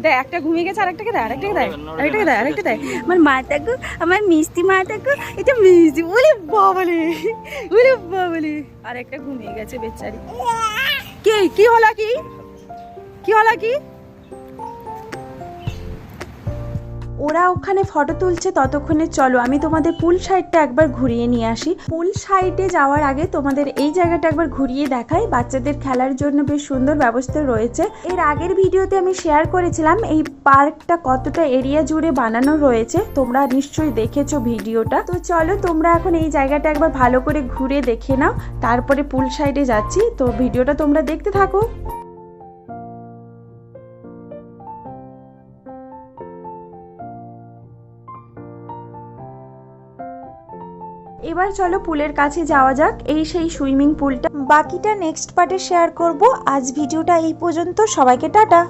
দেয়, একটা ঘুমিয়ে গেছে, আরেকটাকে দেয়, আরেকটাকে দেয়, আরেকটাকে দেয়, আরেকটা দেয়। আমার মাটাকে, আমার মিষ্টি মাটাকে, এটা মিষ্টি, বলে বাবালে, বলে বাবালে। আর একটা ঘুমিয়ে গেছে বেচারি। কি হলো, কি হলো কি? ওরা ওখানে ফটো তুলছে, ততক্ষণে চলো আমি তোমাদের পুল সাইডটা একবার ঘুরিয়ে নিয়ে আসি। পুল সাইডে যাওয়ার আগে তোমাদের এই জায়গাটা একবার ঘুরিয়ে দেখাই। বাচ্চাদের খেলার জন্য বেশ সুন্দর ব্যবস্থা রয়েছে। এর আগের ভিডিওতে আমি শেয়ার করেছিলাম এই পার্কটা কতটা এরিয়া জুড়ে বানানো রয়েছে, তোমরা নিশ্চয়ই দেখেছো ভিডিওটা। তো চলো তোমরা এখন এই জায়গাটা একবার ভালো করে ঘুরে দেখে নাও, তারপরে পুল সাইডে যাচ্ছি। তো ভিডিওটা তোমরা দেখতে থাকো। এবার চলো পুলের কাছে যাওয়া যাক। এই সেই সুইমিং পুলটা, বাকিটা নেক্সট পার্টে শেয়ার করব। আজ ভিডিওটা এই পর্যন্ত, সবাইকে টাটা।